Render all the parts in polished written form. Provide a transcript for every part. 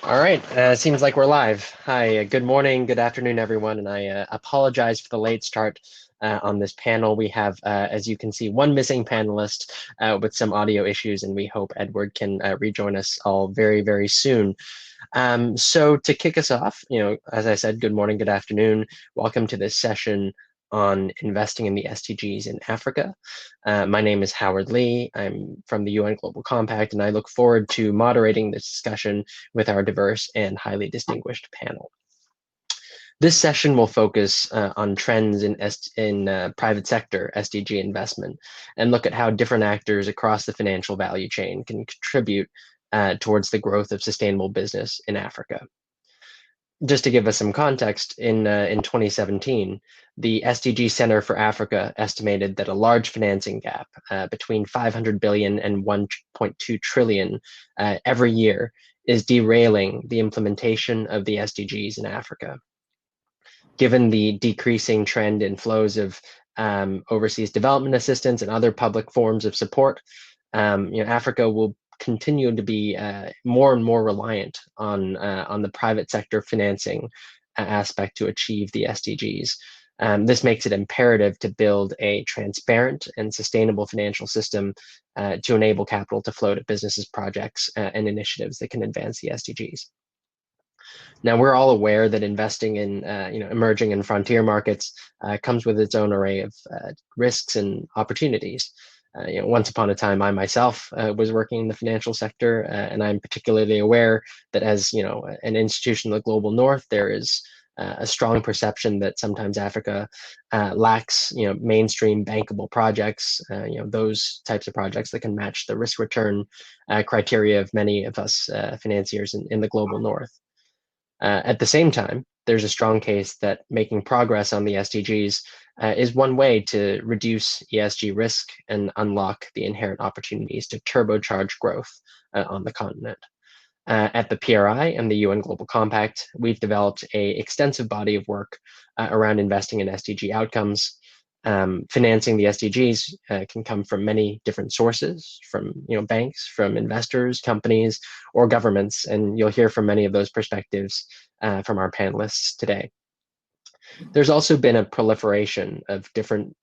All right, seems like we're live. Hi, good morning, good afternoon, everyone, and I apologize for the late start on this panel. We have, as you can see, one missing panelist with some audio issues, and we hope Edward can rejoin us all very, very soon. So to kick us off, as I said, good morning, good afternoon. Welcome to this session on investing in the SDGs in Africa. My name is Howard Lee. I'm from the UN Global Compact, and I look forward to moderating this discussion with our diverse and highly distinguished panel. This session will focus on trends in private sector SDG investment and look at how different actors across the financial value chain can contribute towards the growth of sustainable business in Africa. Just to give us some context, in 2017, the SDG Center for Africa estimated that a large financing gap between 500 billion and 1.2 trillion every year is derailing the implementation of the SDGs in Africa. Given the decreasing trend in flows of overseas development assistance and other public forms of support, Africa will continue to be more and more reliant on the private sector financing aspect to achieve the SDGs. This makes it imperative to build a transparent and sustainable financial system to enable capital to flow to businesses, projects, and initiatives that can advance the SDGs. Now, we're all aware that investing in emerging and frontier markets comes with its own array of risks and opportunities. Once upon a time, I myself was working in the financial sector, and I'm particularly aware that as an institution in the global north, there is a strong perception that sometimes Africa lacks mainstream bankable projects, those types of projects that can match the risk return criteria of many of us financiers in the global north. At the same time, there's a strong case that making progress on the SDGs is one way to reduce ESG risk and unlock the inherent opportunities to turbocharge growth on the continent. At the PRI and the UN Global Compact, we've developed an extensive body of work around investing in SDG outcomes. Financing the SDGs can come from many different sources, from banks, from investors, companies, or governments, and you'll hear from many of those perspectives from our panelists today. There's also been a proliferation of different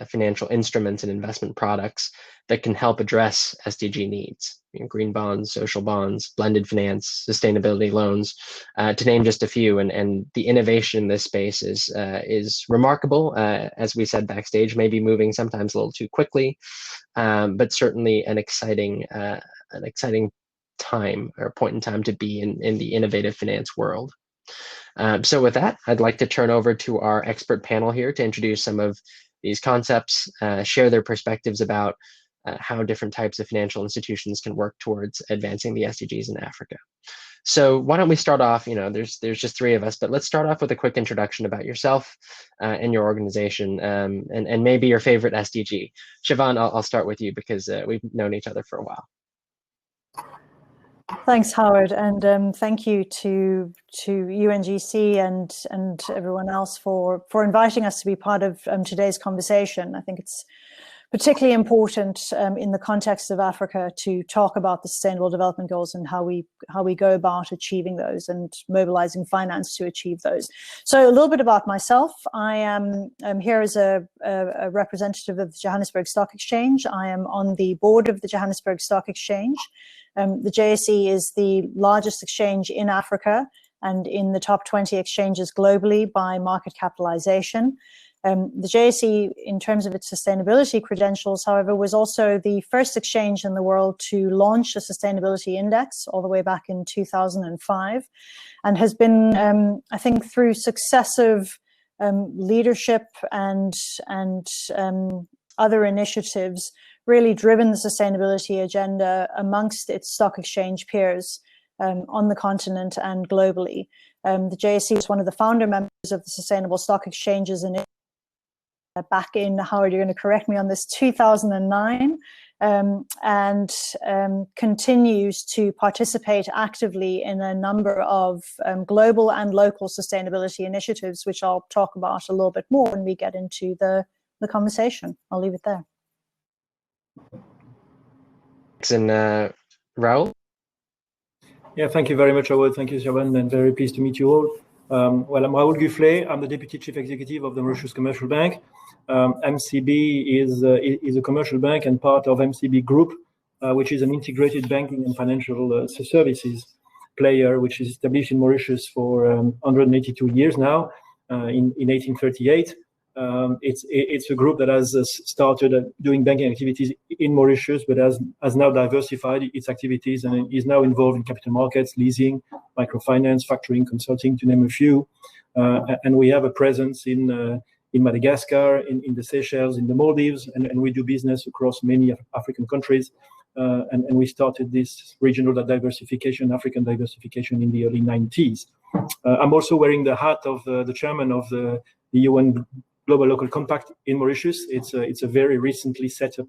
financial instruments and investment products that can help address SDG needs. Green bonds, social bonds, blended finance, sustainability loans, to name just a few. And the innovation in this space is remarkable. As we said backstage, maybe moving sometimes a little too quickly, but certainly an exciting time or point in time to be in the innovative finance world. So with that, I'd like to turn over to our expert panel here to introduce some of these concepts, share their perspectives about how different types of financial institutions can work towards advancing the SDGs in Africa. So why don't we start off, there's just three of us, but let's start off with a quick introduction about yourself and your organization, and maybe your favorite SDG. Siobhan, I'll start with you because we've known each other for a while. Thanks, Howard, and thank you to UNGC and everyone else for inviting us to be part of today's conversation. I think it's particularly important in the context of Africa to talk about the Sustainable Development Goals and how we go about achieving those and mobilizing finance to achieve those. So a little bit about myself. I am here as a representative of the Johannesburg Stock Exchange. I am on the board of the Johannesburg Stock Exchange. The JSE is the largest exchange in Africa and in the top 20 exchanges globally by market capitalization. The JSE, in terms of its sustainability credentials, however, was also the first exchange in the world to launch a sustainability index all the way back in 2005, and has been, I think, through successive leadership and other initiatives, really driven the sustainability agenda amongst its stock exchange peers on the continent and globally. The JSE is one of the founder members of the Sustainable Stock Exchanges and back in, Howard, you're going to correct me on this, 2009, and continues to participate actively in a number of global and local sustainability initiatives, which I'll talk about a little bit more when we get into the conversation. I'll leave it there. And Raul? Yeah, thank you very much, Howard. Thank you, Siobhan, and very pleased to meet you all. Well, I'm Raoul Gufflet. I'm the Deputy Chief Executive of the Mauritius Commercial Bank. MCB is a commercial bank and part of MCB Group, which is an integrated banking and financial services player, which is established in Mauritius for 182 years now, in 1838. It's a group that has started doing banking activities in Mauritius, but has now diversified its activities and is now involved in capital markets, leasing, microfinance, factoring, consulting, to name a few. And we have a presence in Madagascar, in the Seychelles, in the Maldives, and we do business across many African countries. And we started this regional diversification, African diversification, in the early 90s. I'm also wearing the hat of the chairman of the UN Global Local Compact in Mauritius. It's a very recently set up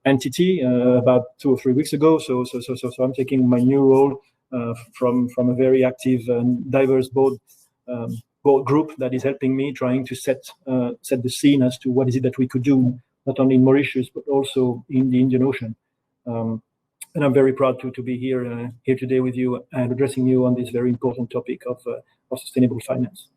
entity about 2 or 3 weeks ago. So I'm taking my new role from a very active and diverse board group that is helping me trying to set the scene as to what is it that we could do, not only in Mauritius but also in the Indian Ocean. And I'm very proud to be here today with you and addressing you on this very important topic of sustainable finance.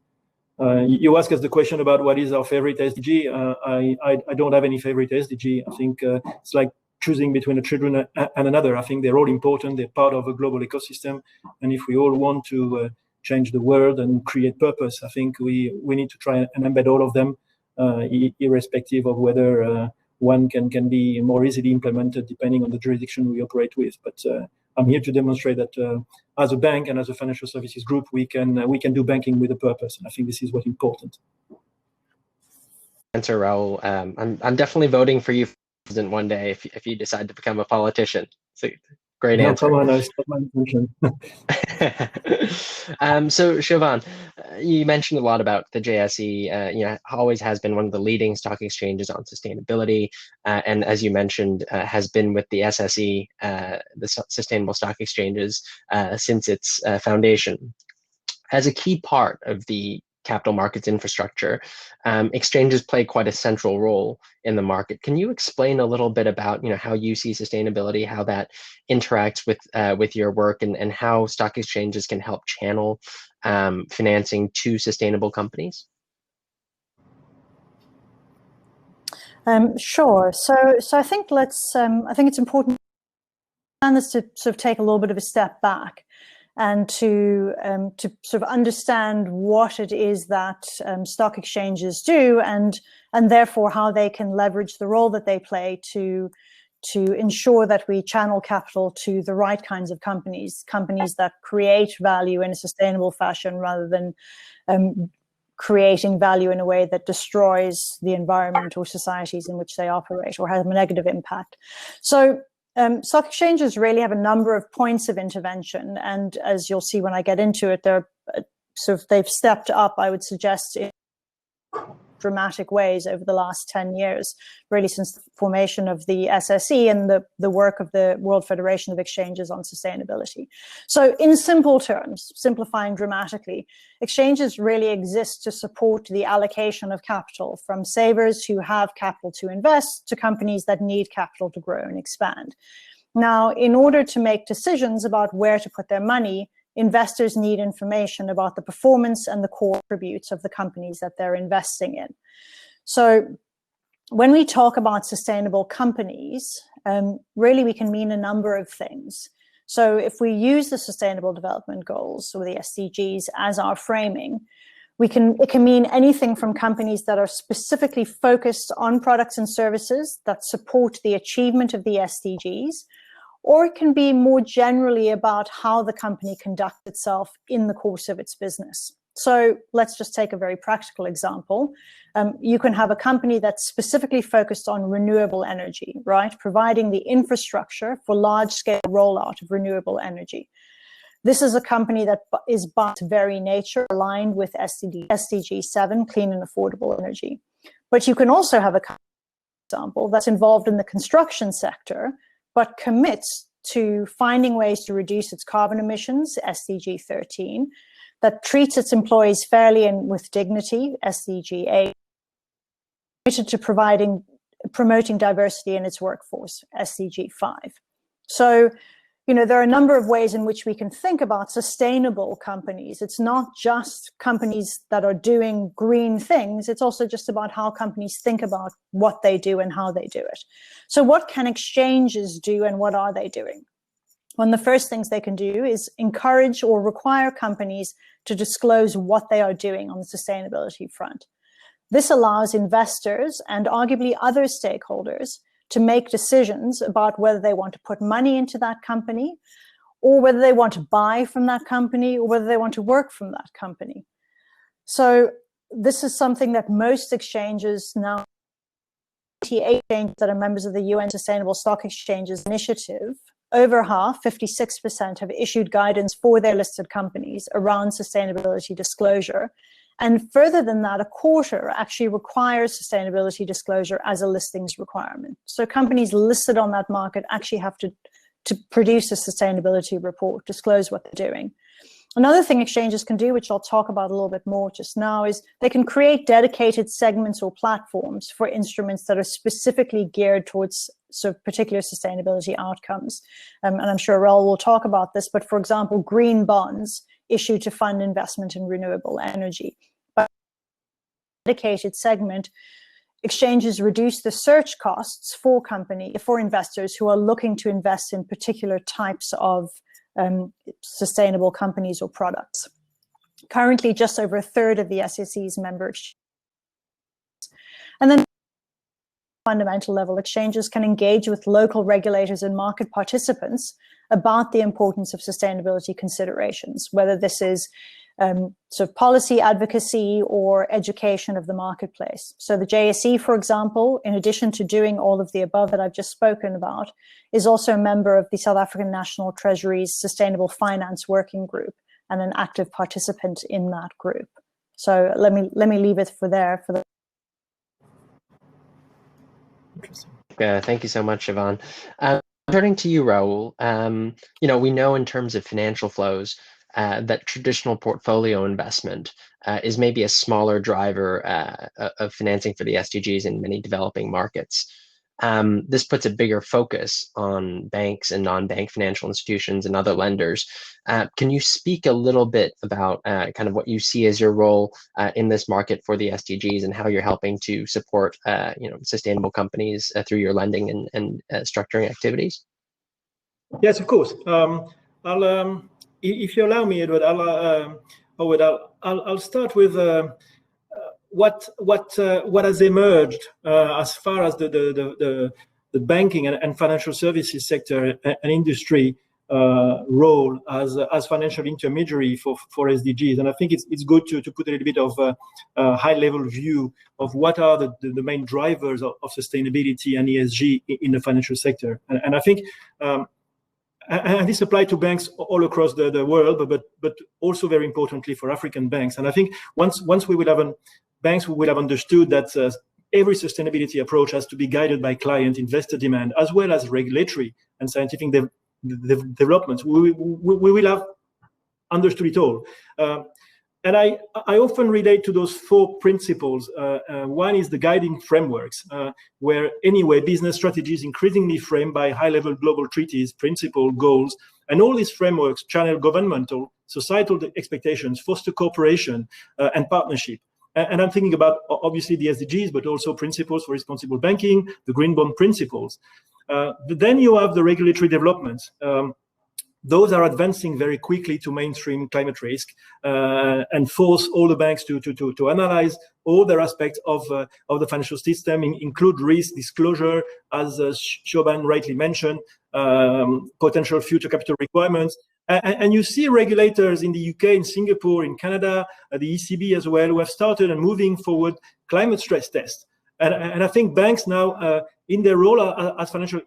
You ask us the question about what is our favorite SDG. I don't have any favorite SDG. I think it's like choosing between a children and another. I think they're all important. They're part of a global ecosystem. And if we all want to change the world and create purpose, I think we need to try and embed all of them, irrespective of whether one can be more easily implemented depending on the jurisdiction we operate with. But I'm here to demonstrate that as a bank and as a financial services group, we can do banking with a purpose. And I think this is what's important. Answer, Raul. I'm definitely voting for you for president one day if you decide to become a politician. It's a great answer. No, it's not my intention. So Siobhan, you mentioned a lot about the JSE. Always has been one of the leading stock exchanges on sustainability, and as you mentioned, has been with the SSE, the Sustainable Stock Exchanges, since its foundation. As a key part of the capital markets infrastructure, exchanges play quite a central role in the market. Can you explain a little bit about how you see sustainability, how that interacts with your work, and how stock exchanges can help channel financing to sustainable companies? Sure. So I think I think it's important to sort of take a little bit of a step back and to sort of understand what it is that stock exchanges do, and therefore how they can leverage the role that they play to ensure that we channel capital to the right kinds of companies that create value in a sustainable fashion, rather than creating value in a way that destroys the environment or societies in which they operate or has a negative impact. So stock exchanges really have a number of points of intervention, and as you'll see when I get into it, they've stepped up, I would suggest, in dramatic ways over the last 10 years, really since the formation of the SSE and the work of the World Federation of Exchanges on Sustainability. So in simple terms, simplifying dramatically, exchanges really exist to support the allocation of capital from savers who have capital to invest to companies that need capital to grow and expand. Now, in order to make decisions about where to put their money, investors need information about the performance and the core attributes of the companies that they're investing in. So when we talk about sustainable companies, really we can mean a number of things. So if we use the Sustainable Development Goals, or the SDGs, as our framing, it can mean anything from companies that are specifically focused on products and services that support the achievement of the SDGs, or it can be more generally about how the company conducts itself in the course of its business. So let's just take a very practical example. You can have a company that's specifically focused on renewable energy, right? Providing the infrastructure for large-scale rollout of renewable energy. This is a company that is by its very nature aligned with SDG 7, clean and affordable energy. But you can also have a company, for example, that's involved in the construction sector, but commits to finding ways to reduce its carbon emissions, SDG 13, that treats its employees fairly and with dignity, SDG 8, committed to promoting diversity in its workforce, SDG 5. So there are a number of ways in which we can think about sustainable companies. It's not just companies that are doing green things. It's also just about how companies think about what they do and how they do it. So what can exchanges do and what are they doing? One of the first things they can do is encourage or require companies to disclose what they are doing on the sustainability front. This allows investors and arguably other stakeholders to make decisions about whether they want to put money into that company, or whether they want to buy from that company, or whether they want to work from that company. So this is something that most exchanges now, 88 exchanges that are members of the UN Sustainable Stock Exchanges Initiative, over half, 56%, have issued guidance for their listed companies around sustainability disclosure. And further than that, a quarter actually requires sustainability disclosure as a listings requirement. So companies listed on that market actually have to produce a sustainability report, disclose what they're doing. Another thing exchanges can do, which I'll talk about a little bit more just now, is they can create dedicated segments or platforms for instruments that are specifically geared towards sort of particular sustainability outcomes. And I'm sure Raoul will talk about this, but for example, green bonds issued to fund investment in renewable energy. By a dedicated segment, exchanges reduce the search costs for investors who are looking to invest in particular types of sustainable companies or products. Currently, just over a third of the SEC's member exchanges. And then fundamental level, exchanges can engage with local regulators and market participants about the importance of sustainability considerations, whether this is sort of policy advocacy or education of the marketplace. So the JSE, for example, in addition to doing all of the above that I've just spoken about, is also a member of the South African National Treasury's Sustainable Finance Working Group and an active participant in that group. So let me leave it for there. Thank you so much, Siobhan. Turning to you, Raoul, we know in terms of financial flows that traditional portfolio investment is maybe a smaller driver of financing for the SDGs in many developing markets. This puts a bigger focus on banks and non-bank financial institutions and other lenders. Can you speak a little bit about kind of what you see as your role in this market for the SDGs and how you're helping to support sustainable companies through your lending and structuring activities? Yes, of course. If you allow me, Edward, I'll start with what has emerged as far as the banking and financial services sector and industry role as financial intermediary for SDGs. And I think it's good to put a little bit of a high-level view of what are the main drivers of sustainability and ESG in the financial sector. And I think and this applies to banks all across the world, but also very importantly for African banks. And I think once we will have banks will have understood that every sustainability approach has to be guided by client investor demand, as well as regulatory and scientific developments. We will have understood it all. And I often relate to those four principles. One is the guiding frameworks, where anyway, business strategy is increasingly framed by high-level global treaties, principles, goals, and all these frameworks channel governmental, societal expectations, foster cooperation and partnership. And I'm thinking about, obviously, the SDGs, but also principles for responsible banking, the green bond principles. Then you have the regulatory developments. Those are advancing very quickly to mainstream climate risk and force all the banks to analyze all their aspects of the financial system, include risk disclosure, as Siobhan rightly mentioned, potential future capital requirements. And you see regulators in the UK, in Singapore, in Canada, the ECB as well, who have started and moving forward climate stress tests. And I think banks now, in their role as financial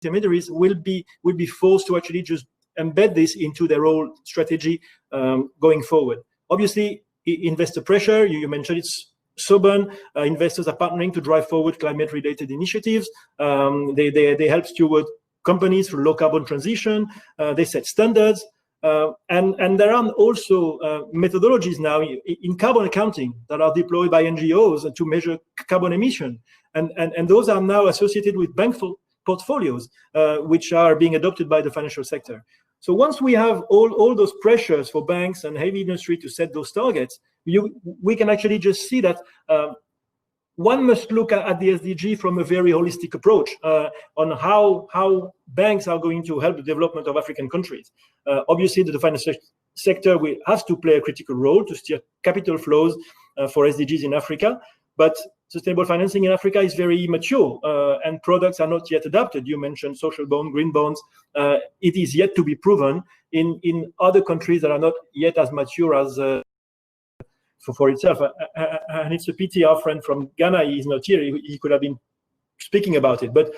intermediaries, will be forced to actually just embed this into their whole strategy going forward. Obviously, investor pressure, you mentioned it's stubborn. Investors are partnering to drive forward climate-related initiatives. They help steward companies for low carbon transition. They set standards. And there are also methodologies now in carbon accounting that are deployed by NGOs to measure carbon emission. And those are now associated with portfolios, which are being adopted by the financial sector. So once we have all those pressures for banks and heavy industry to set those targets, we can actually just see that one must look at the SDG from a very holistic approach on how banks are going to help the development of African countries. Obviously, the financial sector has to play a critical role to steer capital flows for SDGs in Africa, but sustainable financing in Africa is very mature and products are not yet adapted. You mentioned social bond, green bonds. It is yet to be proven in other countries that are not yet as mature as for itself. And it's a pity our friend from Ghana is not here. He could have been speaking about it. But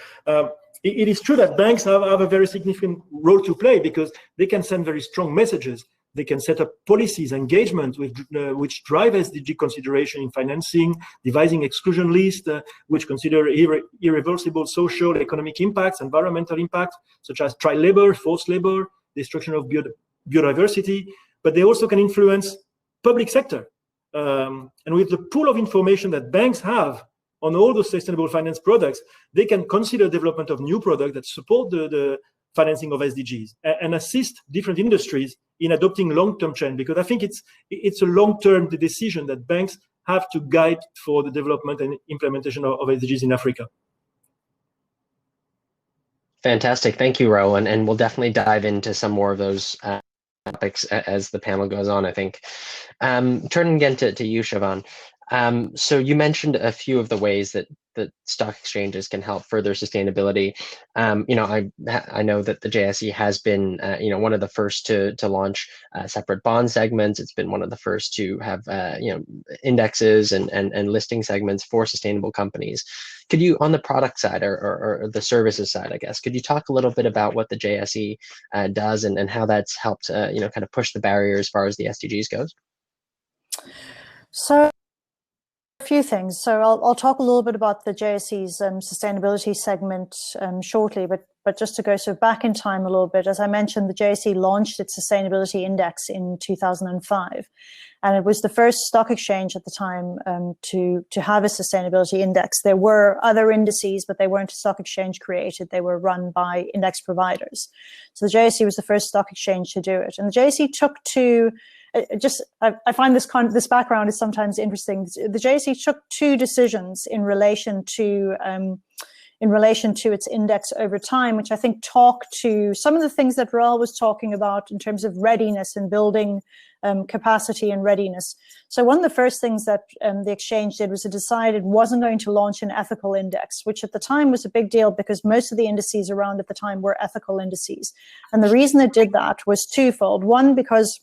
it is true that banks have a very significant role to play because they can send very strong messages. They can set up policies, engagement which drive SDG consideration in financing, devising exclusion lists, which consider irreversible social, economic impacts, environmental impacts, such as child labor, forced labor, destruction of biodiversity. But they also can influence public sector. And with the pool of information that banks have on all those sustainable finance products, they can consider development of new products that support the financing of SDGs and assist different industries in adopting long-term change, because I think it's a long-term decision that banks have to guide for the development and implementation of SDGs in Africa. Fantastic. Thank you, Rowan. And we'll definitely dive into some more of those topics as the panel goes on, I think. Turning again to you, Siobhan. So you mentioned a few of the ways that stock exchanges can help further sustainability. I know that the JSE has been, one of the first to launch separate bond segments. It's been one of the first to have, indexes and listing segments for sustainable companies. Could you, on the product side or the services side, I guess, could you talk a little bit about what the JSE does and how that's helped, kind of push the barrier as far as the SDGs goes? So a few things. So I'll talk a little bit about the JSE's sustainability segment shortly, but just to go sort of back in time a little bit, as I mentioned, the JSE launched its sustainability index in 2005, and it was the first stock exchange at the time to have a sustainability index. There were other indices, but they weren't a stock exchange created. They were run by index providers. So the JSE was the first stock exchange to do it, and the JSE took to I find this background is sometimes interesting. The JSE took two decisions in relation to its index over time, which I think talk to some of the things that Raoul was talking about in terms of readiness and building capacity and readiness. So one of the first things that the exchange did was it decided it wasn't going to launch an ethical index, which at the time was a big deal because most of the indices around at the time were ethical indices. And the reason it did that was twofold. One, because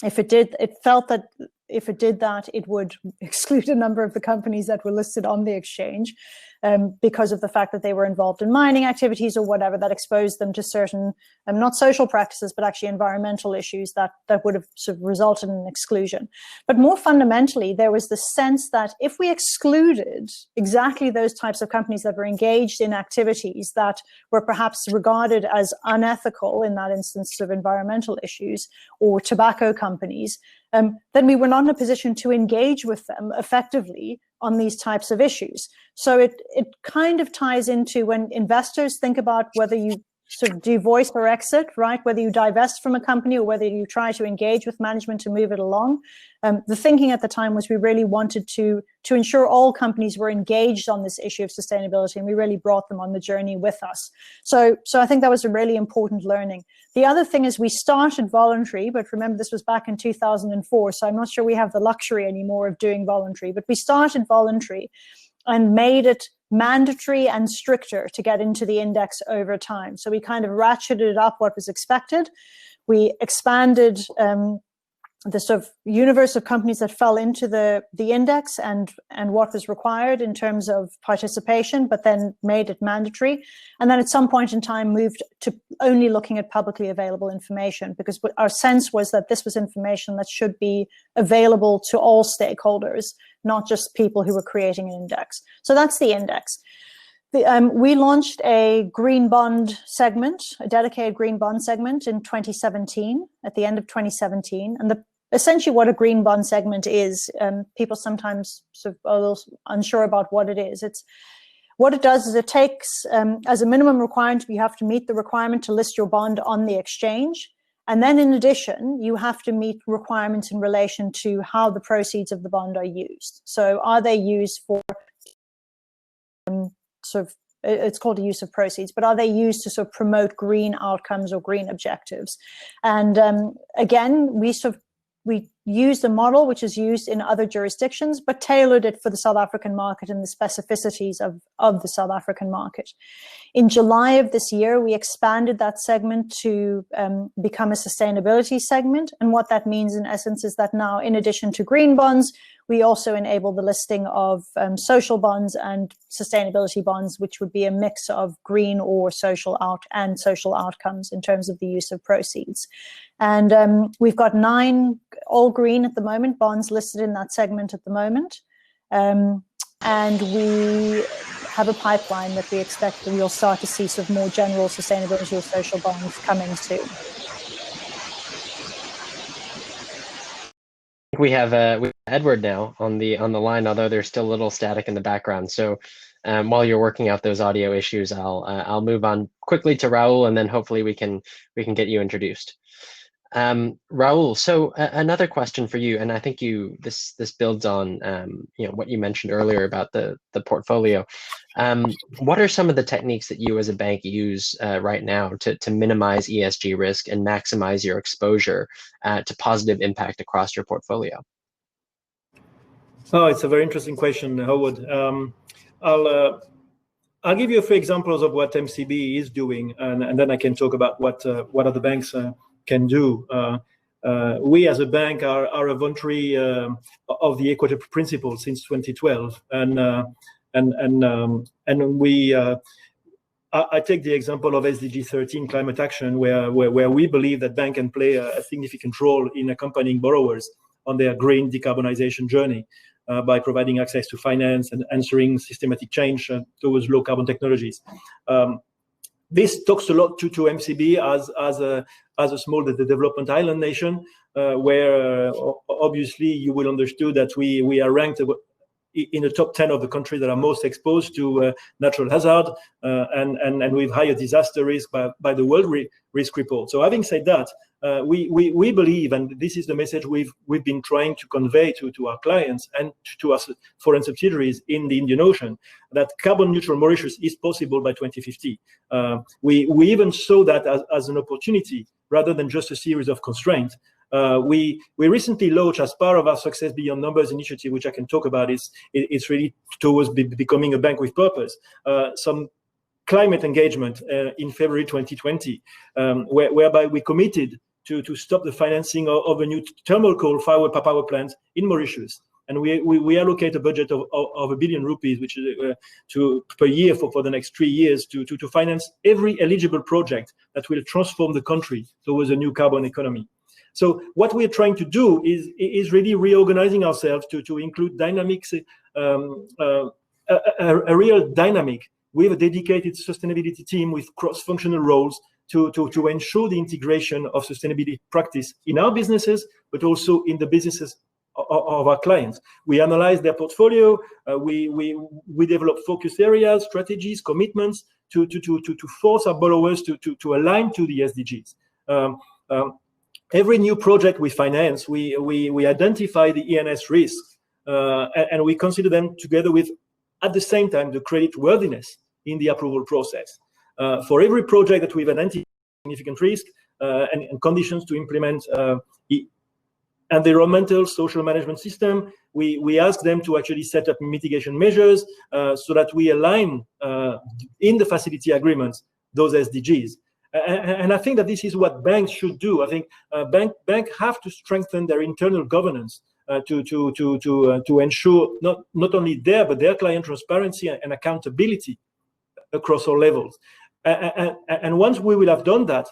it felt that if it did that, it would exclude a number of the companies that were listed on the exchange because of the fact that they were involved in mining activities or whatever that exposed them to certain, not social practices, but actually environmental issues that would have sort of resulted in exclusion. But more fundamentally, there was the sense that if we excluded exactly those types of companies that were engaged in activities that were perhaps regarded as unethical, in that instance of environmental issues, or tobacco companies, then we were not in a position to engage with them effectively on these types of issues. So it kind of ties into when investors think about whether you sort of do voice or exit, right? Whether you divest from a company or whether you try to engage with management to move it along. The thinking at the time was we really wanted to ensure all companies were engaged on this issue of sustainability, and we really brought them on the journey with us. So I think that was a really important learning. The other thing is we started voluntary, but remember this was back in 2004, so I'm not sure we have the luxury anymore of doing voluntary, but we started voluntary and made it mandatory and stricter to get into the index over time. So we kind of ratcheted up what was expected. We expanded the sort of universe of companies that fell into the index and what was required in terms of participation, but then made it mandatory. And then at some point in time moved to only looking at publicly available information, because our sense was that this was information that should be available to all stakeholders, not just people who were creating an index. So that's the index. We launched a green bond segment, a dedicated green bond segment in 2017, at the end of 2017. And essentially what a green bond segment is, people sometimes sort of are a little unsure about what it is. It's what it does is it takes, as a minimum requirement, you have to meet the requirement to list your bond on the exchange. And then in addition, you have to meet requirements in relation to how the proceeds of the bond are used. So are they used for sort of, it's called a use of proceeds, but are they used to sort of promote green outcomes or green objectives? And again, we used a model which is used in other jurisdictions, but tailored it for the South African market and the specificities of the South African market. In July of this year, we expanded that segment to become a sustainability segment. And what that means in essence is that now, in addition to green bonds, we also enable the listing of social bonds and sustainability bonds, which would be a mix of green or social outcomes in terms of the use of proceeds. And we've got 9 all green at the moment, bonds listed in that segment at the moment. And we have a pipeline that we expect that we'll start to see sort of more general sustainability or social bonds coming soon. We have Edward now on the line, although there's still a little static in the background. So while you're working out those audio issues, I'll move on quickly to Raul, and then hopefully we can get you introduced. Raul, so another question for you, and I think this builds on what you mentioned earlier about the portfolio. What are some of the techniques that you as a bank use right now to minimize ESG risk and maximize your exposure to positive impact across your portfolio? Oh, it's a very interesting question, Howard. I'll give you a few examples of what MCB is doing, and then I can talk about what other banks can do. We as a bank are a voluntary of the Equator Principle since 2012, and we. I take the example of SDG 13 climate action, where we believe that bank can play a significant role in accompanying borrowers on their green decarbonization journey by providing access to finance and answering systematic change towards low carbon technologies. This talks a lot to MCB as a small development island nation, where obviously you will understand that we are ranked in the top 10 of the countries that are most exposed to natural hazard and with higher disaster risk by the World Risk Report. So having said that, we believe, and this is the message we've been trying to convey to our clients and to our foreign subsidiaries in the Indian Ocean, that carbon neutral Mauritius is possible by 2050. We even saw that as an opportunity rather than just a series of constraints. We recently launched, as part of our Success Beyond Numbers initiative, which I can talk about. It's really towards becoming a bank with purpose. Some climate engagement in February 2020, whereby we committed to stop the financing of a new thermal coal fired power plant in Mauritius. And we allocate a budget of 1 billion rupees, which is per year for the next 3 years to finance every eligible project that will transform the country towards a new carbon economy. So what we're trying to do is really reorganizing ourselves to include dynamics, a real dynamic with a dedicated sustainability team with cross-functional roles to ensure the integration of sustainability practice in our businesses, but also in the businesses of our clients. We analyze their portfolio. We develop focus areas, strategies, commitments to force our borrowers to align to the SDGs. Every new project we finance, we identify the ENS risks, and we consider them together with, at the same time, the credit worthiness in the approval process. For every project that we've identified significant risk and conditions to implement environmental social management system, we ask them to actually set up mitigation measures so that we align in the facility agreements those SDGs. And I think that this is what banks should do. I think banks have to strengthen their internal governance to ensure not only but their client transparency and accountability across all levels. And once we will have done that,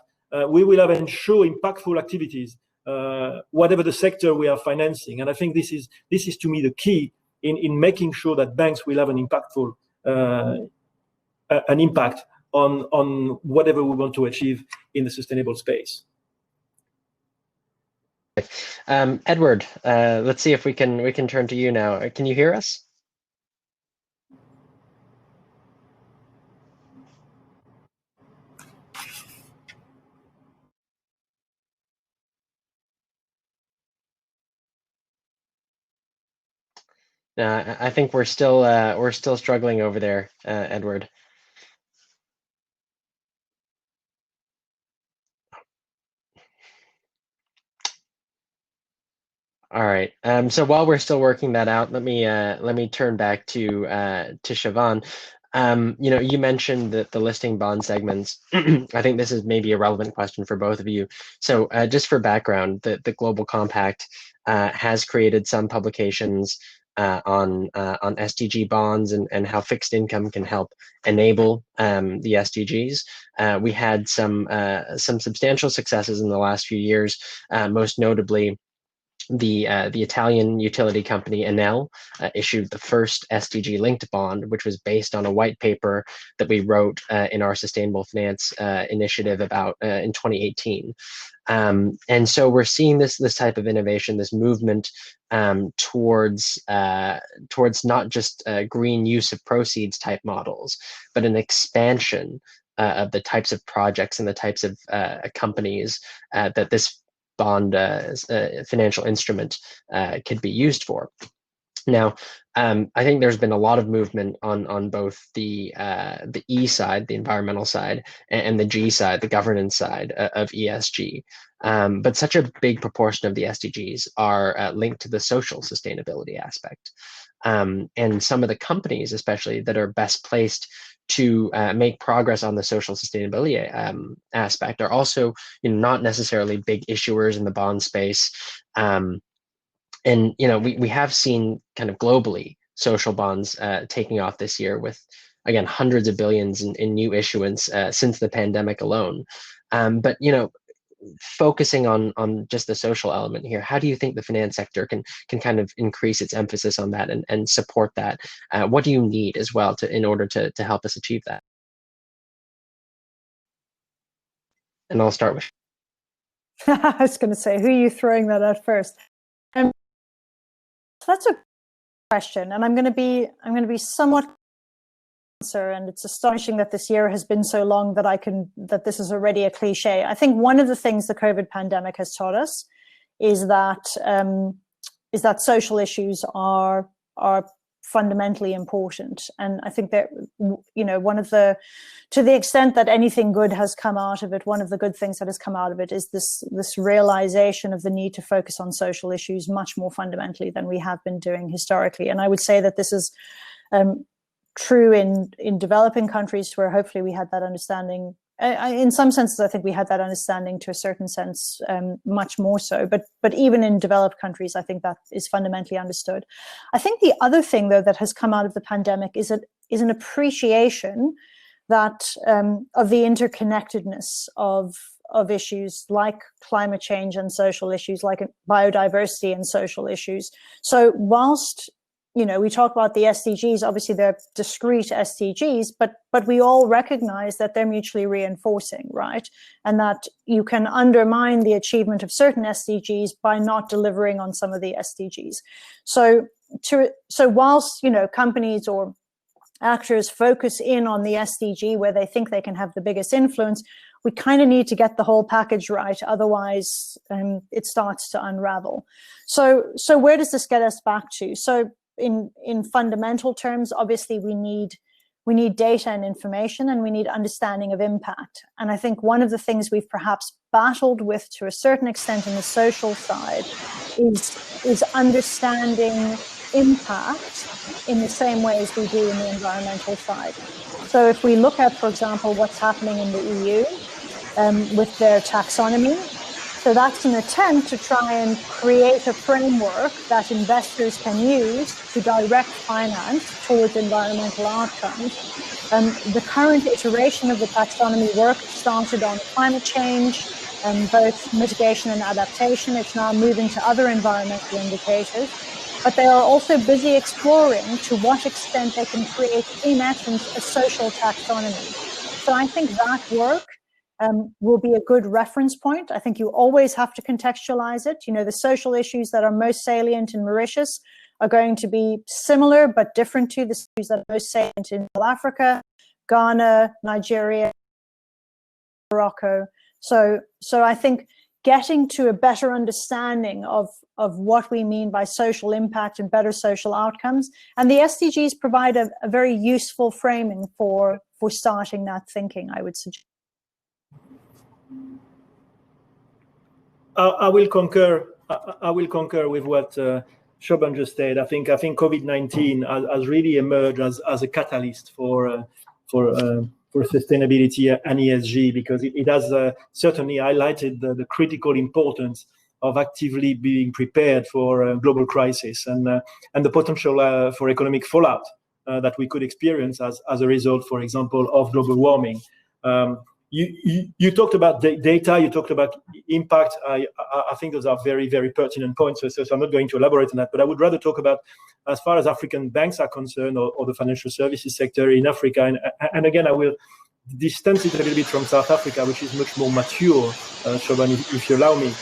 we will have ensured impactful activities, whatever the sector we are financing. And I think this is to me the key in making sure that banks will have an impactful an impact on whatever we want to achieve in the sustainable space. Edward, let's see if we can turn to you now. Can you hear us? I think we're still struggling over there, Edward. All right. So while we're still working that out, let me turn back to Siobhan. You mentioned the listing bond segments. I think this is maybe a relevant question for both of you. So just for background, the Global Compact has created some publications on SDG bonds and how fixed income can help enable the SDGs. We had some substantial successes in the last few years, most notably the Italian utility company Enel issued the first SDG linked bond, which was based on a white paper that we wrote in our sustainable finance initiative about in 2018. And so we're seeing this type of innovation, this movement towards not just green use of proceeds type models, but an expansion of the types of projects and the types of companies that this bond financial instrument could be used for. Now, I think there's been a lot of movement on both the E side, the environmental side, and the G side, the governance side of ESG. But such a big proportion of the SDGs are linked to the social sustainability aspect. And some of the companies, especially, that are best placed to make progress on the social sustainability aspect are also, not necessarily big issuers in the bond space. And we have seen kind of globally social bonds taking off this year with, again, hundreds of billions in new issuance since the pandemic alone. But focusing on just the social element here, how do you think the finance sector can kind of increase its emphasis on that and support that? What do you need as well in order to help us achieve that? And I'll start with. I was going to say, who are you throwing that at first? So that's a question, and I'm going to be somewhat answer, and it's astonishing that this year has been so long that this is already a cliche. I think one of the things the COVID pandemic has taught us is that social issues are fundamentally important. And I think that, to the extent that anything good has come out of it, one of the good things that has come out of it is this realization of the need to focus on social issues much more fundamentally than we have been doing historically. And I would say that this is true in developing countries, where hopefully we had that understanding. In some senses, I think we had that understanding to a certain sense, much more so. But even in developed countries, I think that is fundamentally understood. I think the other thing, though, that has come out of the pandemic is an appreciation that of the interconnectedness of issues like climate change and social issues, like biodiversity and social issues. So whilst we talk about the SDGs, obviously they're discrete SDGs, but we all recognize that they're mutually reinforcing, right? And that you can undermine the achievement of certain SDGs by not delivering on some of the SDGs. So whilst, companies or actors focus in on the SDG where they think they can have the biggest influence, we kind of need to get the whole package right. Otherwise, it starts to unravel. So where does this get us back to? So in fundamental terms, obviously we need data and information, and we need understanding of impact. And I think one of the things we've perhaps battled with to a certain extent in the social side is understanding impact in the same way as we do in the environmental side. So if we look at, for example, what's happening in the EU with their taxonomy, so that's an attempt to try and create a framework that investors can use to direct finance towards environmental outcomes. The current iteration of the taxonomy work started on climate change, both mitigation and adaptation. It's now moving to other environmental indicators, but they are also busy exploring to what extent they can create, in essence, a social taxonomy. So I think that work will be a good reference point. I think you always have to contextualize it. The social issues that are most salient in Mauritius are going to be similar but different to the issues that are most salient in South Africa, Ghana, Nigeria, Morocco. So I think getting to a better understanding of what we mean by social impact and better social outcomes. And the SDGs provide a very useful framing for starting that thinking, I would suggest. I will concur. I will concur with what Siobhan just said. I think COVID-19 has really emerged as a catalyst for sustainability and ESG, because it has certainly highlighted the critical importance of actively being prepared for a global crisis and the potential for economic fallout that we could experience as a result, for example, of global warming. You talked about data, you talked about impact. I think those are very, very pertinent points, so I'm not going to elaborate on that, but I would rather talk about, as far as African banks are concerned, or the financial services sector in Africa. And again, I will distance it a little bit from South Africa, which is much more mature, Siobhan, if you allow me.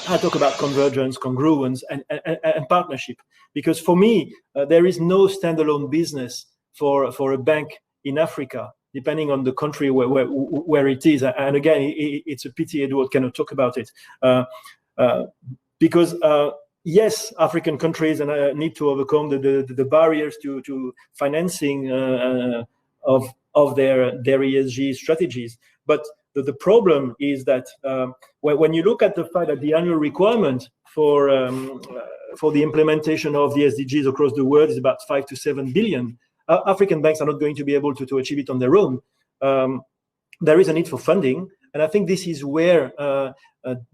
I talk about convergence, congruence, and partnership, because for me, there is no standalone business for a bank in Africa, depending on the country where it is. And again, it's a pity Edward cannot talk about it, because yes, African countries need to overcome the barriers to financing of their ESG strategies. But the problem is that when you look at the fact that the annual requirement for the implementation of the SDGs across the world is about 5 to 7 billion, African banks are not going to be able to achieve it on their own. There is a need for funding, and I think this is where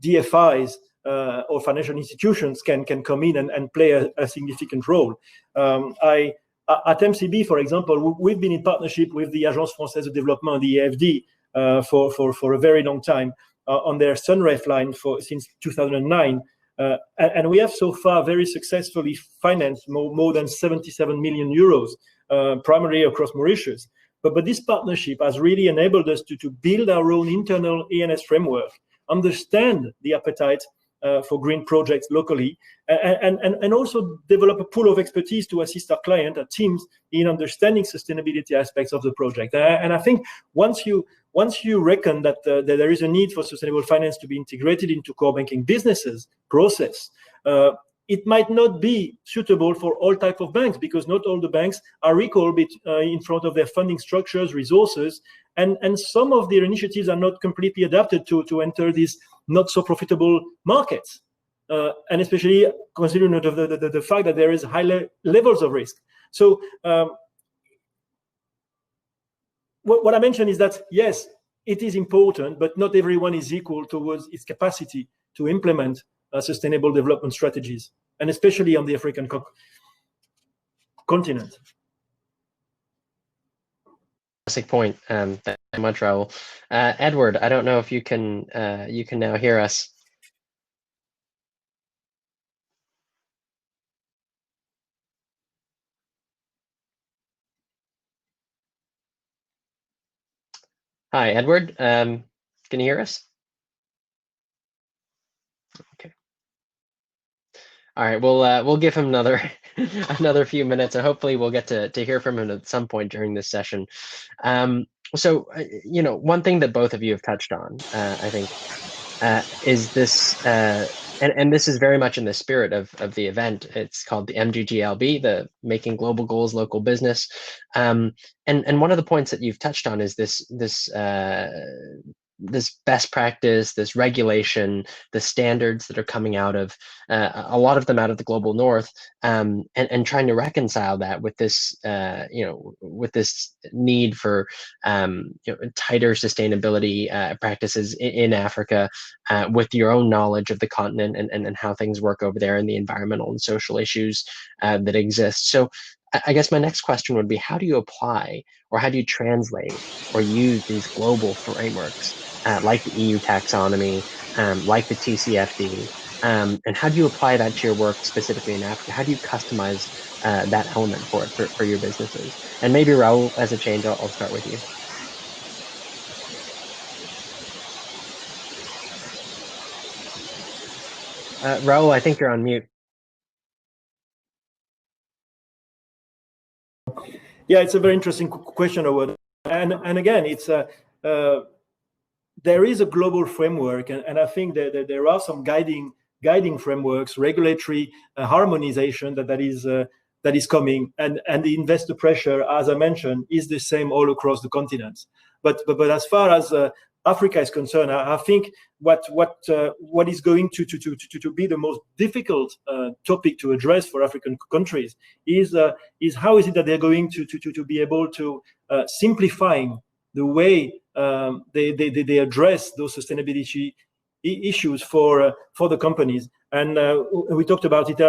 DFIs or financial institutions can come in and play a significant role. At MCB, for example, we've been in partnership with the Agence Française de Développement, the AFD, for a very long time on their Sunref line since 2009. And we have so far very successfully financed more than 77 million euros, primarily across Mauritius. But this partnership has really enabled us to build our own internal ENS framework, understand the appetite for green projects locally, and also develop a pool of expertise to assist our client, our teams, in understanding sustainability aspects of the project. And I think once you reckon that there is a need for sustainable finance to be integrated into core banking businesses process, it might not be suitable for all types of banks, because not all the banks are equal in front of their funding structures, resources, and some of their initiatives are not completely adapted to enter these not so profitable markets, and especially considering the fact that there is high levels of risk. So what I mentioned is that, yes, it is important, but not everyone is equal towards its capacity to implement sustainable development strategies, and especially on the African continent. Fantastic point. Thank you very much, Raul. Edward, I don't know if you can now hear us. Hi, Edward. Can you hear us? Okay. All right. We'll give him another few minutes, and hopefully we'll get to hear from him at some point during this session. So one thing that both of you have touched on, I think, is this, and this is very much in the spirit of the event. It's called the MGGLB, the Making Global Goals Local Business. And one of the points that you've touched on is this best practice, this regulation, the standards that are coming out of a lot of them out of the global north, and trying to reconcile that with this with this need for tighter sustainability practices in Africa, with your own knowledge of the continent and how things work over there and the environmental and social issues that exist. So I guess my next question would be, how do you apply, or how do you translate or use these global frameworks like the EU taxonomy, like the TCFD, and how do you apply that to your work specifically in Africa? How do you customize that element for your businesses? And maybe Raul, as a change, I'll start with you. Raul, I think you're on mute. Yeah, it's a very interesting question, Howard. And again, it's there is a global framework, and I think that there are some guiding frameworks, regulatory harmonization that is coming, and the investor pressure, as I mentioned, is the same all across the continent. But as far as Africa is concerned, I think what is going to be the most difficult topic to address for African countries is how is it that they're going to be able to simplifying the way they address those sustainability issues for the companies. And we talked about it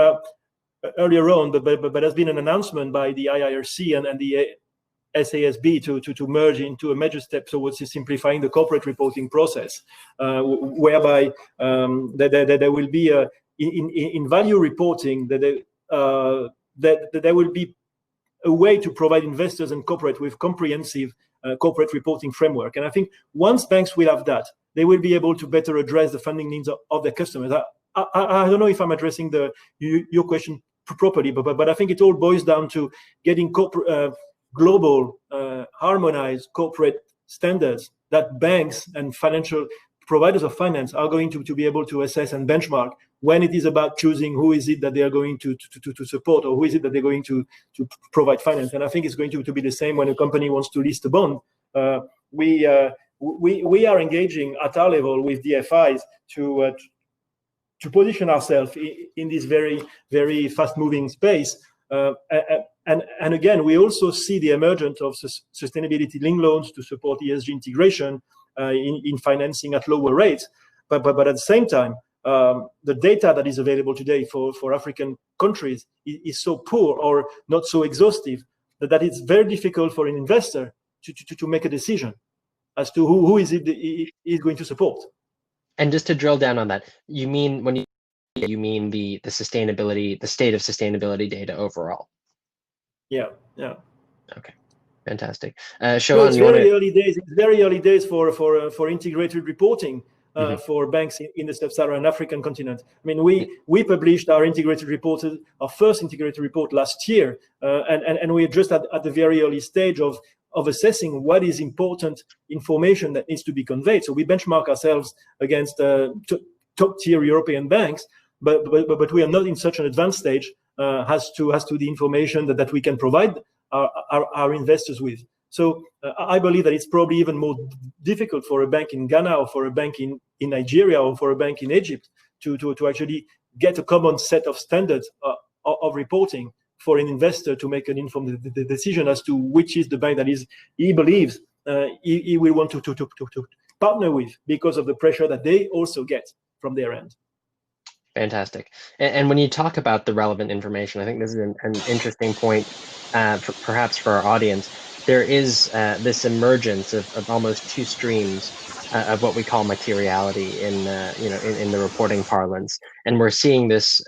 earlier on, but there's been an announcement by the IIRC and the SASB to merge into a major step towards simplifying the corporate reporting process, whereby there will be in value reporting that there will be a way to provide investors and corporate with comprehensive corporate reporting framework. And I think once banks will have that, they will be able to better address the funding needs of their customers. I don't know if I'm addressing your question properly, but I think it all boils down to getting global harmonized corporate standards that banks and financial providers of finance are going to be able to assess and benchmark when it is about choosing who is it that they are going to support, or who is it that they're going to provide finance. And I think it's going to be the same when a company wants to list a bond. We are engaging at our level with DFIs to position ourselves in this very, very fast-moving space. And again, we also see the emergence of sustainability-linked loans to support ESG integration in financing at lower rates. But at the same time, the data that is available today for African countries is so poor or not so exhaustive that it's very difficult for an investor to make a decision as to who is it is going to support. And just to drill down on that, you mean when you mean the sustainability, the state of sustainability data overall? Yeah. Okay, fantastic. So it's very early days. It's very early days for integrated reporting for banks in the sub-Saharan African continent. I mean, we published our integrated report, our first integrated report last year, and we are just at the very early stage of assessing what is important information that needs to be conveyed. So we benchmark ourselves against top-tier European banks, but we are not in such an advanced stage as to the information that we can provide our investors with. So I believe that it's probably even more difficult for a bank in Ghana, or for a bank in Nigeria, or for a bank in Egypt to actually get a common set of standards of reporting for an investor to make an informed decision as to which is the bank that he believes he will want to partner with, because of the pressure that they also get from their end. Fantastic. And when you talk about the relevant information, I think this is an interesting point, perhaps for our audience. There is this emergence of almost two streams of what we call materiality in the reporting parlance, and we're seeing this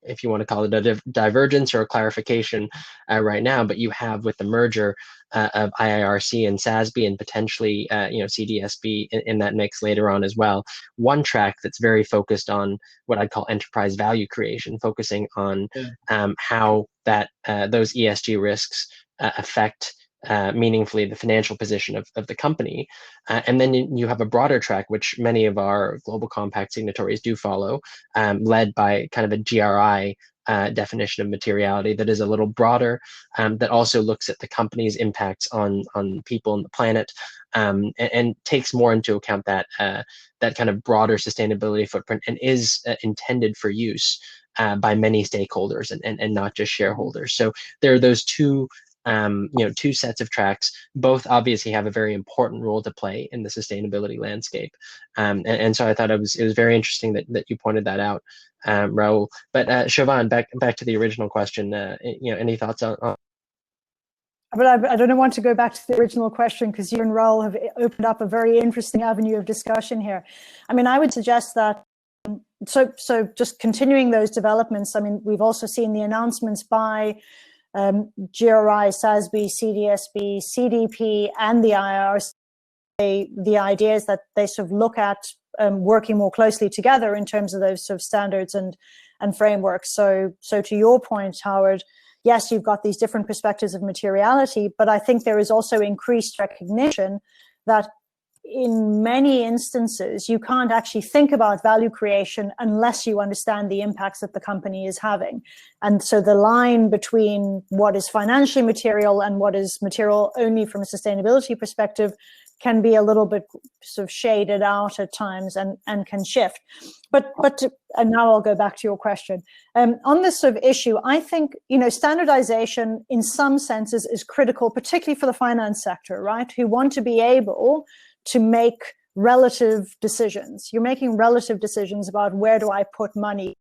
if you want to call it a divergence or a clarification right now. But you have, with the merger of IIRC and SASB, and potentially CDSB in that mix later on as well, one track that's very focused on what I'd call enterprise value creation, focusing on how that those ESG risks affect meaningfully the financial position of the company. And then you have a broader track, which many of our Global Compact signatories do follow, led by kind of a GRI definition of materiality that is a little broader, that also looks at the company's impacts on people and the planet, and takes more into account that kind of broader sustainability footprint, and is intended for use by many stakeholders and not just shareholders. So there are those two sets of tracks. Both obviously have a very important role to play in the sustainability landscape, and so I thought it was very interesting that you pointed that out, Raul. But Siobhan, back to the original question. Any thoughts on? But I don't want to go back to the original question, because you and Raul have opened up a very interesting avenue of discussion here. I mean, I would suggest that. So just continuing those developments. I mean, we've also seen the announcements by GRI, SASB, CDSB, CDP, and the IIRC. The idea is that they sort of look at working more closely together in terms of those sort of standards and frameworks. So to your point, Howard, yes, you've got these different perspectives of materiality, but I think there is also increased recognition that in many instances, you can't actually think about value creation unless you understand the impacts that the company is having. And so the line between what is financially material and what is material only from a sustainability perspective can be a little bit sort of shaded out at times and can shift. And now I'll go back to your question. On this sort of issue, I think, standardization in some senses is critical, particularly for the finance sector, right? Who want to be able to make relative decisions. You're making relative decisions about where do I put money,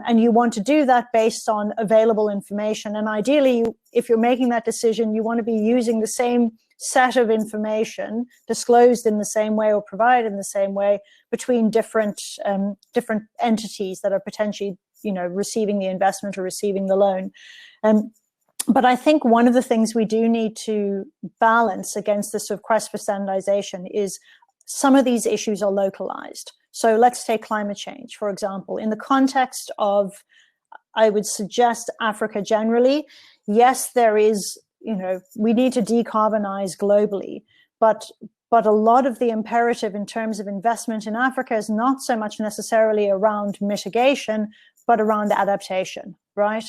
and you want to do that based on available information. And ideally, if you're making that decision, you want to be using the same set of information disclosed in the same way or provided in the same way between different entities that are potentially, receiving the investment or receiving the loan. But I think one of the things we do need to balance against this sort of quest for standardization is some of these issues are localized. So let's take climate change, for example. In the context of, I would suggest, Africa generally, yes, there is, we need to decarbonize globally, but a lot of the imperative in terms of investment in Africa is not so much necessarily around mitigation, but around adaptation, right?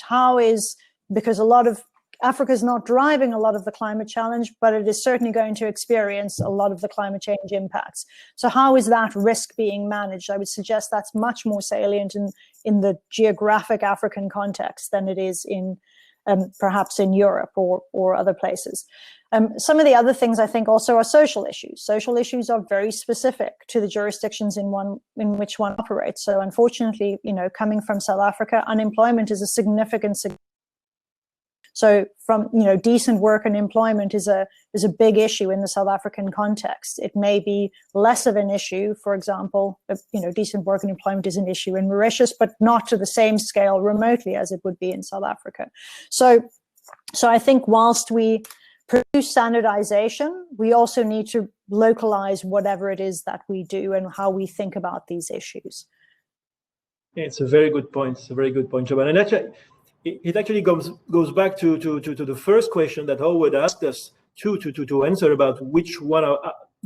Because a lot of Africa is not driving a lot of the climate challenge, but it is certainly going to experience a lot of the climate change impacts. So how is that risk being managed? I would suggest that's much more salient in the geographic African context than it is in perhaps in Europe or other places. Some of the other things I think also are social issues. Social issues are very specific to the jurisdictions in which one operates. So unfortunately, coming from South Africa, unemployment is a significant. So from, decent work and employment is a big issue in the South African context. It may be less of an issue, for example, decent work and employment is an issue in Mauritius, but not to the same scale remotely as it would be in South Africa. So I think whilst we produce standardization, we also need to localize whatever it is that we do and how we think about these issues. Yeah, it's a very good point. It's a very good point, Siobhan. And actually, it actually goes back to the first question that Howard asked us to answer about which one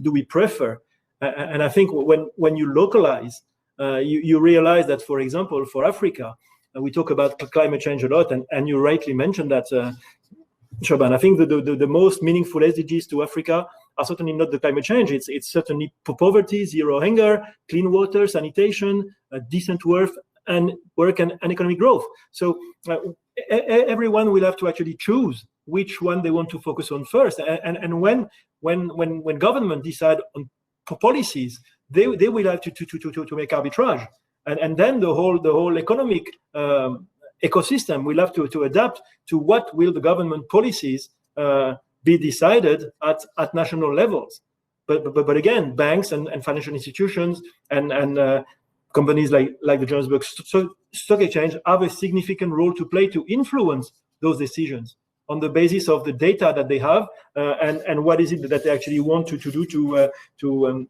do we prefer. And I think when you localize, you realize that, for example, for Africa, we talk about climate change a lot, and you rightly mentioned that, Siobhan. I think the most meaningful SDGs to Africa are certainly not the climate change. It's certainly poverty, zero hunger, clean water, sanitation, decent work and economic growth. So everyone will have to actually choose which one they want to focus on first. And when government decide on policies, they will have to make arbitrage, and then the whole economic ecosystem will have to adapt to what will the government policies be decided at national levels. But again, banks and financial institutions and companies like the Johannesburg Stock Exchange have a significant role to play to influence those decisions on the basis of the data that they have and what is it that they actually want to do to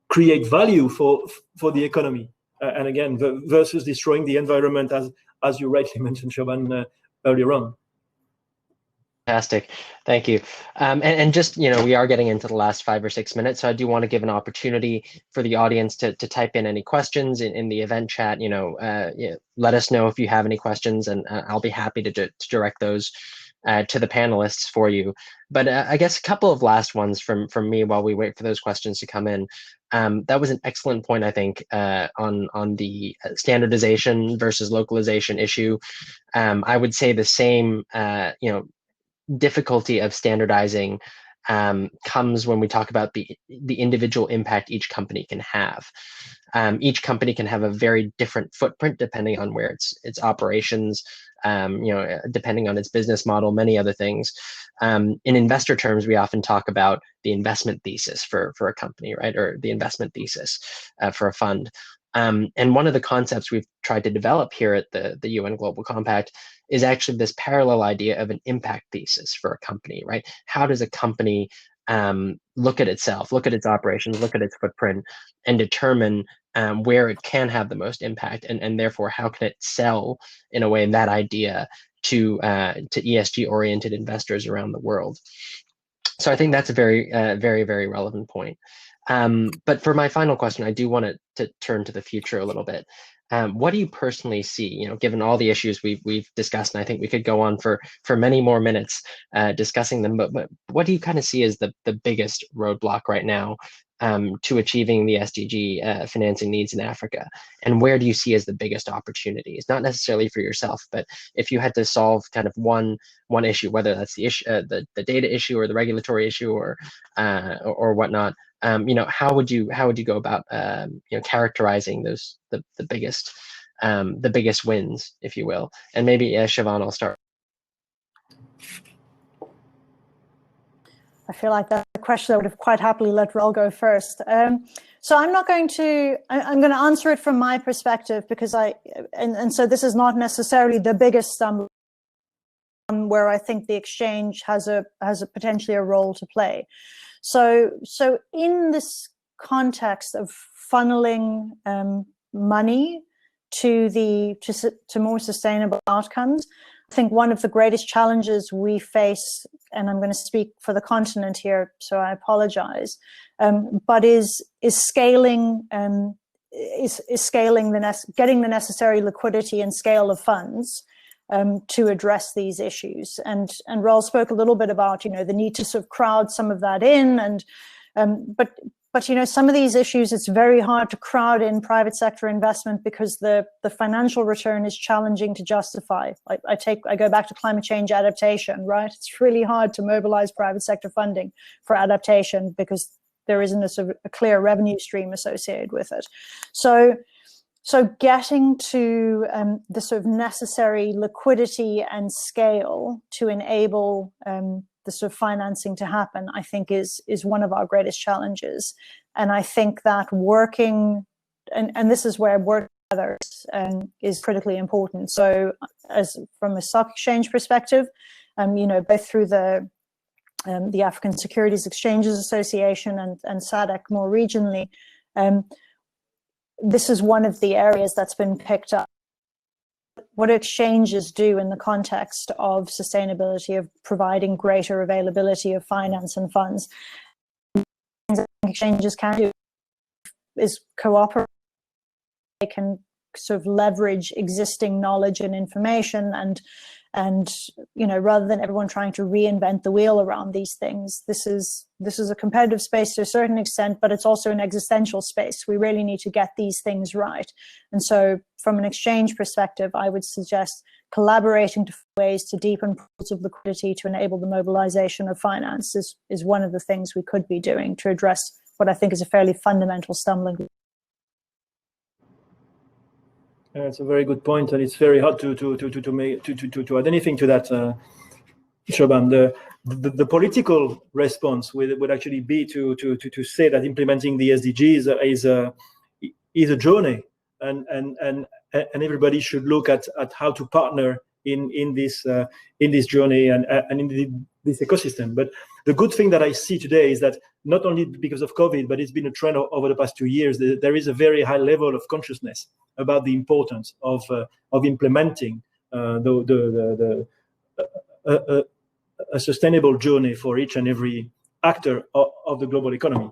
create value for the economy. And again, versus destroying the environment, as you rightly mentioned, Siobhan, earlier on. Fantastic. Thank you. And just, we are getting into the last 5 or 6 minutes, so I do want to give an opportunity for the audience to type in any questions in the event chat. Let us know if you have any questions, and I'll be happy to direct those to the panelists for you. But I guess a couple of last ones from me while we wait for those questions to come in. That was an excellent point, I think, on the standardization versus localization issue. I would say the same, difficulty of standardizing comes when we talk about the individual impact each company can have. Each company can have a very different footprint depending on where its operations, depending on its business model, many other things. In investor terms, we often talk about the investment thesis for a company, right? Or the investment thesis for a fund. And one of the concepts we've tried to develop here at the UN Global Compact is actually this parallel idea of an impact thesis for a company, right? How does a company look at itself, look at its operations, look at its footprint, and determine where it can have the most impact, and therefore how can it sell in a way that idea to ESG-oriented investors around the world? So I think that's a very, very relevant point. But for my final question, I do want to turn to the future a little bit. What do you personally see, given all the issues we've discussed, and I think we could go on for many more minutes discussing them, but what do you kind of see as the biggest roadblock right now to achieving the SDG financing needs in Africa? And where do you see as the biggest opportunities? Not necessarily for yourself, but if you had to solve kind of one issue, whether that's the issue, the data issue, or the regulatory issue, or whatnot, how would you go about characterizing those the biggest wins, if you will? And maybe Siobhan, I'll start. I feel like that's a question I would have quite happily let Raul go first. So I'm not going to, I'm going to answer it from my perspective, because so this is not necessarily the biggest where I think the exchange has a potentially a role to play. So in this context of funneling money to more sustainable outcomes, I think one of the greatest challenges we face, and I'm going to speak for the continent here, so I apologize, but is scaling getting the necessary liquidity and scale of funds to address these issues. And Raul spoke a little bit about the need to sort of crowd some of that in, and but some of these issues, it's very hard to crowd in private sector investment because the financial return is challenging to justify. I go back to climate change adaptation, right? It's really hard to mobilize private sector funding for adaptation because there isn't a sort of a clear revenue stream associated with it. So getting to the sort of necessary liquidity and scale to enable the sort of financing to happen, I think is one of our greatest challenges. And I think that working, and this is where working together is critically important. So as from a stock exchange perspective, both through the African Securities Exchanges Association and SADC more regionally, this is one of the areas that's been picked up. What exchanges do in the context of sustainability, of providing greater availability of finance and funds, exchanges can do is cooperate. They can sort of leverage existing knowledge and information, and rather than everyone trying to reinvent the wheel around these things, this is a competitive space to a certain extent, but it's also an existential space. We really need to get these things right. And so from an exchange perspective, I would suggest collaborating to ways to deepen pools of liquidity to enable the mobilization of finance is one of the things we could be doing to address what I think is a fairly fundamental stumbling block. It's a very good point, and it's very hard to add anything to that, Siobhan. The political response would actually be to say that implementing the SDGs is a journey, and everybody should look at how to partner in this journey and in this ecosystem. But the good thing that I see today is that not only because of COVID, but it's been a trend over the past 2 years. There is a very high level of consciousness about the importance of implementing a sustainable journey for each and every actor of the global economy.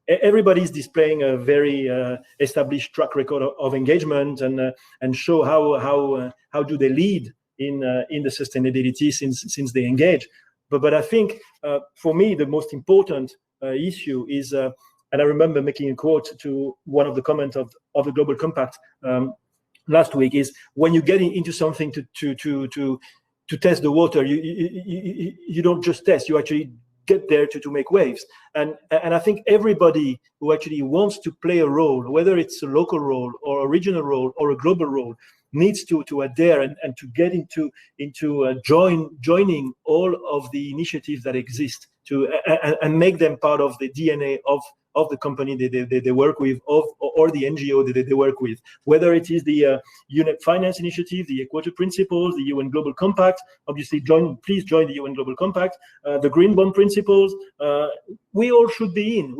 Everybody's displaying a very established track record of engagement and show how do they lead in the sustainability since they engage. But I think for me the most important issue is, and I remember making a quote to one of the comments of the Global Compact last week, is when you get into something to test the water, you don't just test, you actually get there to make waves. And I think everybody who actually wants to play a role, whether it's a local role or a regional role or a global role, needs to adhere and to get into joining all of the initiatives that exist and make them part of the DNA of the company they work with, or the NGO that they work with, whether it is the UNEP Finance Initiative, the Equator Principles, the UN Global Compact. Obviously, please join the UN Global Compact, the Green Bond Principles. We all should be in.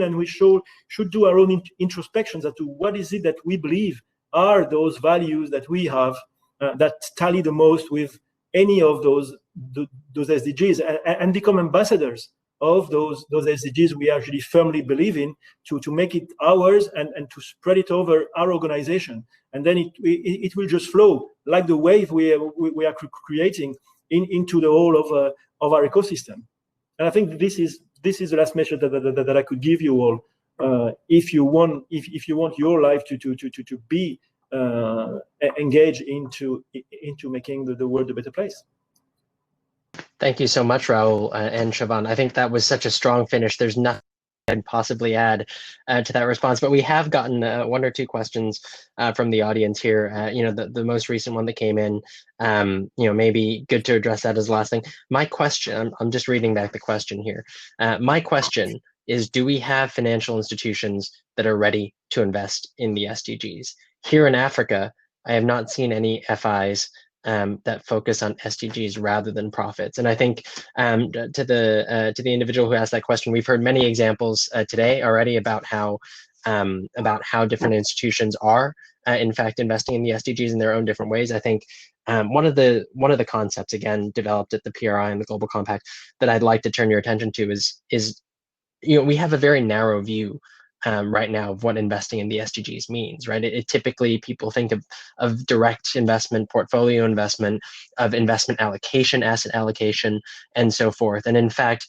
And we should do our own introspections as to what is it that we believe are those values that we have that tally the most with any of those SDGs and become ambassadors of those SDGs we actually firmly believe in, to make it ours and to spread it over our organization. And then it will just flow like the wave we are creating into the whole of our ecosystem. And I think this is the last message that I could give you all. If you want your life to be engaged into making the world a better place. Thank you so much, Raul and Siobhan. I think that was such a strong finish. There's nothing I can possibly add to that response, but we have gotten one or two questions from the audience here. You know, the most recent one that came in, you know, maybe good to address that as the last thing. My question, I'm just reading back the question here. My question is, do we have financial institutions that are ready to invest in the SDGs? Here in Africa, I have not seen any FIs that focus on SDGs rather than profits. And I think to the individual who asked that question, we've heard many examples today already about how different institutions are in fact investing in the SDGs in their own different ways. I think one of the concepts, again, developed at the PRI and the Global Compact that I'd like to turn your attention to is you know, we have a very narrow view right now of what investing in the SDGs means, right? It typically, people think of direct investment, portfolio investment, of investment allocation, asset allocation, and so forth. And in fact,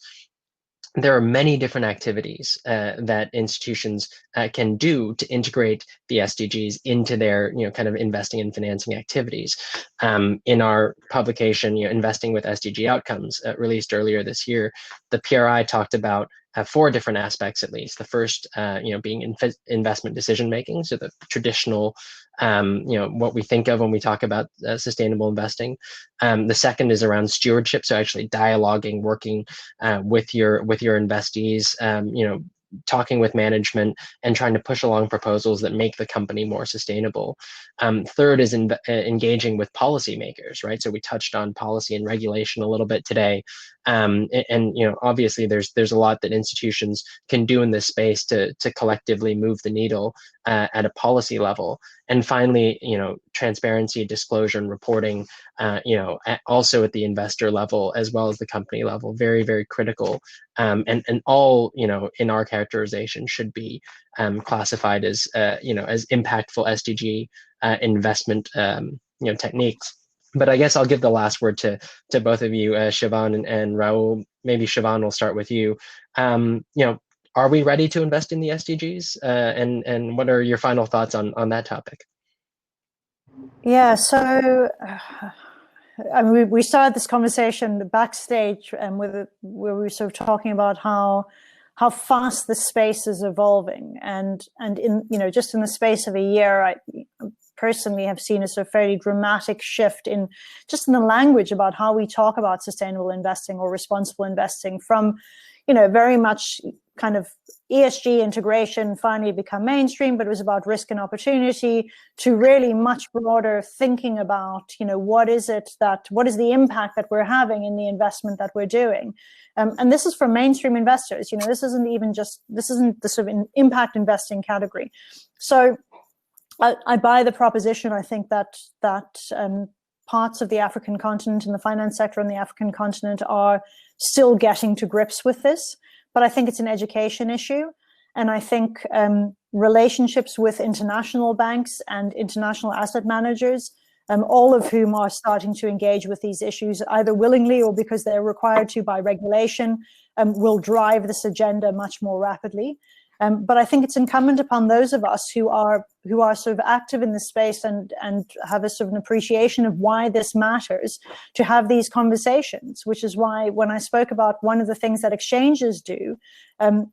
there are many different activities that institutions can do to integrate the SDGs into their, you know, kind of investing and financing activities. In our publication, you know, Investing with SDG Outcomes, released earlier this year, the PRI talked about 4 different aspects, at least. The first, you know, being investment decision making, so the traditional, you know, what we think of when we talk about sustainable investing. The second is around stewardship, so actually dialoguing, working with your investees, you know, talking with management and trying to push along proposals that make the company more sustainable. Third is engaging with policymakers, right? So we touched on policy and regulation a little bit today. And you know, obviously there's a lot that institutions can do in this space to collectively move the needle at a policy level. And finally, you know, transparency, disclosure, and reporting, you know, also at the investor level as well as the company level, very, very critical. And all, you know, in our characterization should be classified as, you know, as impactful SDG investment, you know, techniques. But I guess I'll give the last word to both of you, Siobhan and Raul. Maybe Siobhan, will start with you. You know, are we ready to invest in the SDGs? And what are your final thoughts on that topic? Yeah, so I mean, we started this conversation backstage and where we were sort of talking about how fast the space is evolving, and in, you know, just in the space of a year, I personally have seen a sort of fairly dramatic shift in just in the language about how we talk about sustainable investing or responsible investing, from, you know, very much kind of ESG integration finally become mainstream, but it was about risk and opportunity, to really much broader thinking about, you know, what is the impact that we're having in the investment that we're doing. And this is for mainstream investors. You know, this isn't the sort of impact investing category. So I buy the proposition. I think that parts of the African continent and the finance sector on the African continent are still getting to grips with this. But I think it's an education issue. And I think relationships with international banks and international asset managers, all of whom are starting to engage with these issues, either willingly or because they're required to by regulation, will drive this agenda much more rapidly. But I think it's incumbent upon those of us who are sort of active in this space and have a sort of an appreciation of why this matters, to have these conversations, which is why when I spoke about one of the things that exchanges do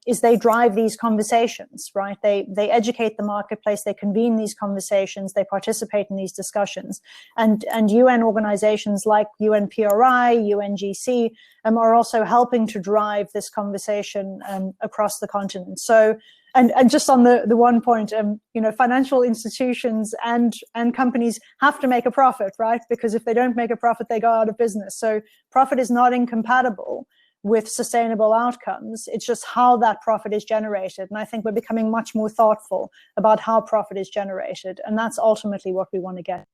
is they drive these conversations, right? They educate the marketplace, they convene these conversations, they participate in these discussions. And UN organizations like UNPRI, UNGC are also helping to drive this conversation across the continent. So, and just on the one point, you know, financial institutions and companies have to make a profit, right? Because if they don't make a profit, they go out of business. So profit is not incompatible with sustainable outcomes. It's just how that profit is generated. And I think we're becoming much more thoughtful about how profit is generated. And that's ultimately what we want to get.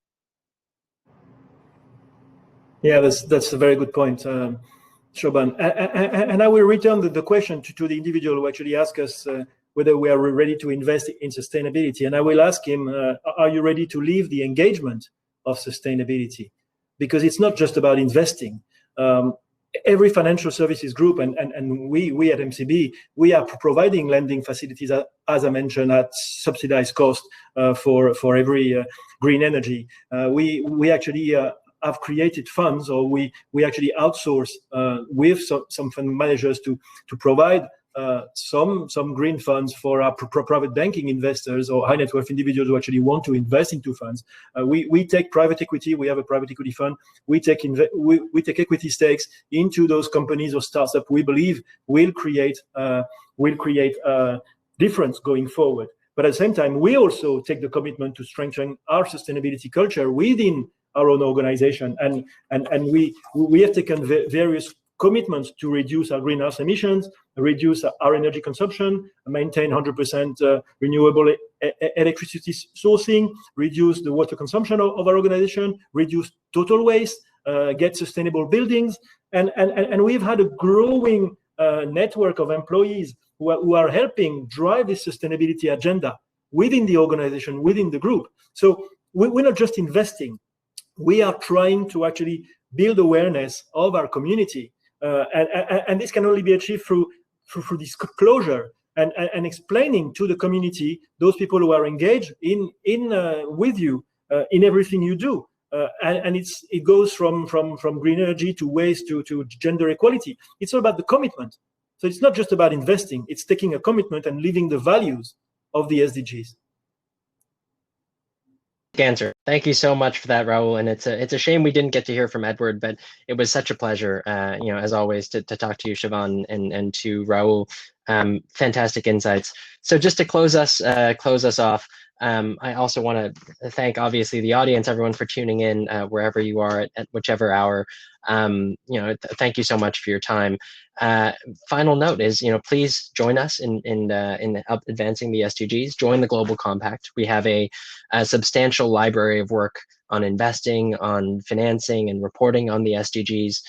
Yeah, that's a very good point, Shoban. And I will return the question to the individual who actually asked us whether we are ready to invest in sustainability. And I will ask him, are you ready to leave the engagement of sustainability? Because it's not just about investing. Every financial services group, and we at MCB, we are providing lending facilities, as I mentioned, at subsidized cost for every green energy. We actually have created funds, or we actually outsource with some fund managers to provide some green funds for our private banking investors or high net worth individuals who actually want to invest into funds. We take private equity. We have a private equity fund. We take equity stakes into those companies or startups we believe will create difference going forward. But at the same time, we also take the commitment to strengthen our sustainability culture within our own organization, and we have taken various commitments to reduce our greenhouse emissions, reduce our energy consumption, maintain 100% renewable electricity sourcing, reduce the water consumption of our organization, reduce total waste, get sustainable buildings, and we've had a growing network of employees who are helping drive this sustainability agenda within the organization, within the group. So we're not just investing. We are trying to actually build awareness of our community, and this can only be achieved through disclosure and explaining to the community, those people who are engaged in with you in everything you do, and it goes from green energy to waste to gender equality. It's all about the commitment. So it's not just about investing; it's taking a commitment and living the values of the SDGs. Answer. Thank you so much for that, Raul. And it's a shame we didn't get to hear from Edward, but it was such a pleasure, as always, to talk to you, Siobhan, and to Raul. Fantastic insights. So just to close us off, I also want to thank, obviously, the audience, everyone, for tuning in wherever you are at whichever hour. Thank you so much for your time. Final note is, please join us in advancing the SDGs. Join the Global Compact. We have a substantial library of work on investing, on financing, and reporting on the SDGs.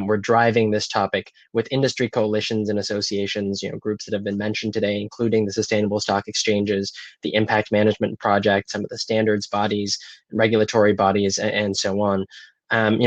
We're driving this topic with industry coalitions and associations, groups that have been mentioned today, including the Sustainable Stock Exchanges, the Impact Management Project, some of the standards bodies, regulatory bodies, and so on.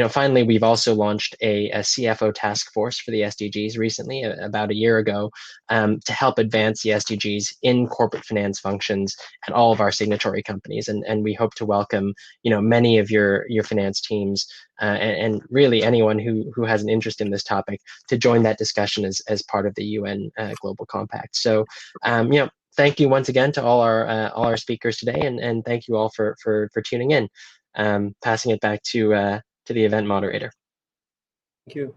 Finally, we've also launched a CFO task force for the SDGs recently, about a year ago, to help advance the SDGs in corporate finance functions at all of our signatory companies. And we hope to welcome, many of your finance teams and really anyone who has an interest in this topic to join that discussion as part of the UN Global Compact. So, thank you once again to all our speakers today, and thank you all for tuning in. Passing it back to the event moderator. Thank you.